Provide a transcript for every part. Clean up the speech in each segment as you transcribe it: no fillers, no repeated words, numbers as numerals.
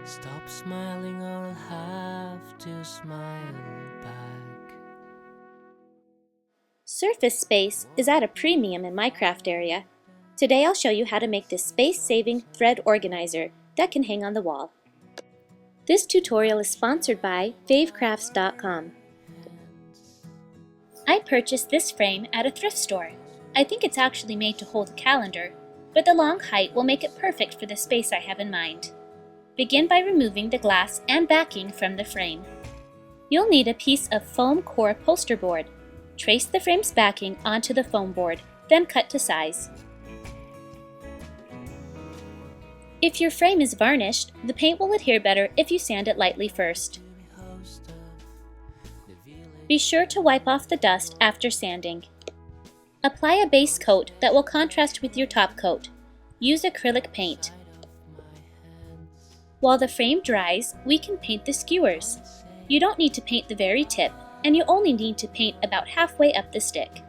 Stop smiling or I'll have to smile back. Surface space is at a premium in my craft area. Today I'll show you how to make this space-saving thread organizer that can hang on the wall. This tutorial is sponsored by favecrafts.com. I purchased this frame at a thrift store. I think it's actually made to hold a calendar, but the long height will make it perfect for the space I have in mind. Begin by removing the glass and backing from the frame. You'll need a piece of foam core poster board. Trace the frame's backing onto the foam board, then cut to size. If your frame is varnished, the paint will adhere better if you sand it lightly first. Be sure to wipe off the dust after sanding. Apply a base coat that will contrast with your top coat. Use acrylic paint. While the frame dries, we can paint the skewers. You don't need to paint the very tip, and you only need to paint about halfway up the stick.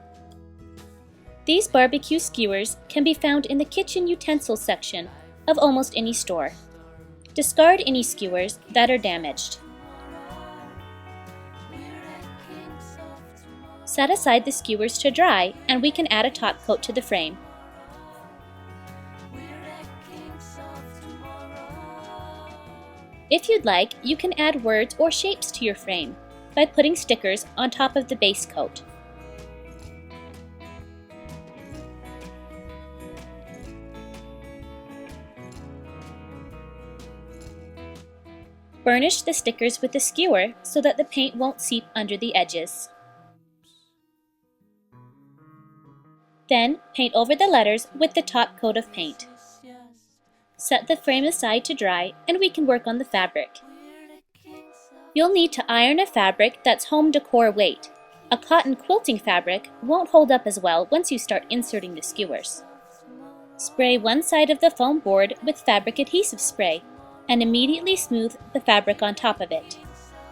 These barbecue skewers can be found in the kitchen utensils section of almost any store. Discard any skewers that are damaged. Set aside the skewers to dry, and we can add a top coat to the frame. If you'd like, you can add words or shapes to your frame by putting stickers on top of the base coat. Burnish the stickers with the skewer so that the paint won't seep under the edges. Then, paint over the letters with the top coat of paint. Set the frame aside to dry, and we can work on the fabric. You'll need to iron a fabric that's home decor weight. A cotton quilting fabric won't hold up as well once you start inserting the skewers. Spray one side of the foam board with fabric adhesive spray, and immediately smooth the fabric on top of it.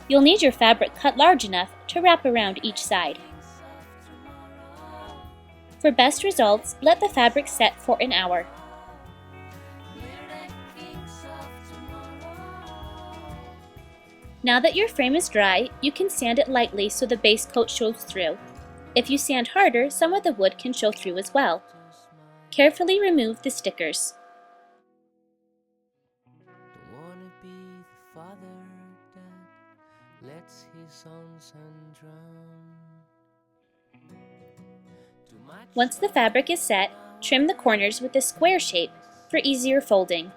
You'll need your fabric cut large enough to wrap around each side. For best results, let the fabric set for an hour. Now that your frame is dry, you can sand it lightly so the base coat shows through. If you sand harder, some of the wood can show through as well. Carefully remove the stickers. Lets his own son drown. Once the fabric is set, trim the corners with a square shape for easier folding.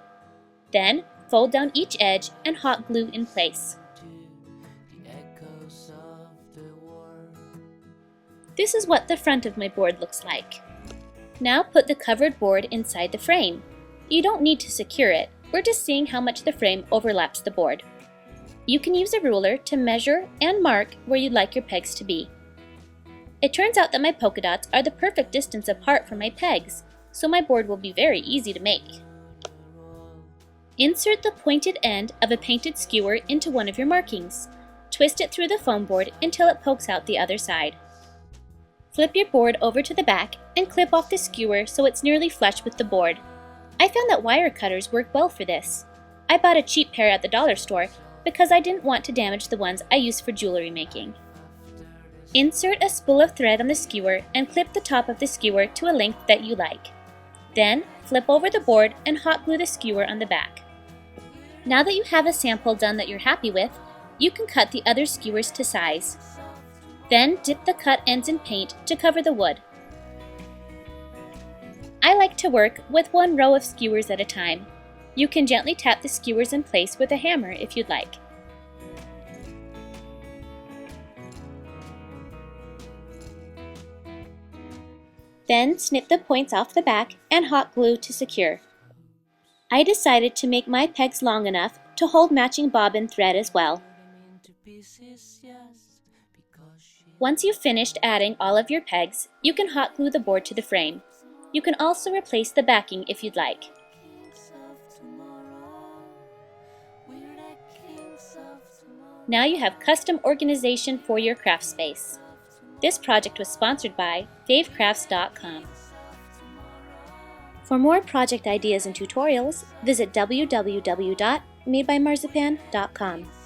Then, fold down each edge and hot glue in place. This is what the front of my board looks like. Now put the covered board inside the frame. You don't need to secure it, we're just seeing how much the frame overlaps the board. You can use a ruler to measure and mark where you'd like your pegs to be. It turns out that my polka dots are the perfect distance apart from my pegs, so my board will be very easy to make. Insert the pointed end of a painted skewer into one of your markings. Twist it through the foam board until it pokes out the other side. Flip your board over to the back and clip off the skewer so it's nearly flush with the board. I found that wire cutters work well for this. I bought a cheap pair at the dollar store because I didn't want to damage the ones I use for jewelry making. Insert a spool of thread on the skewer and clip the top of the skewer to a length that you like. Then, flip over the board and hot glue the skewer on the back. Now that you have a sample done that you're happy with, you can cut the other skewers to size. Then, dip the cut ends in paint to cover the wood. I like to work with one row of skewers at a time. You can gently tap the skewers in place with a hammer if you'd like. Then snip the points off the back and hot glue to secure. I decided to make my pegs long enough to hold matching bobbin thread as well. Once you've finished adding all of your pegs, you can hot glue the board to the frame. You can also replace the backing if you'd like. Now you have custom organization for your craft space. This project was sponsored by favecrafts.com. For more project ideas and tutorials, visit www.favecrafts.com. MadeByMarzipan.com.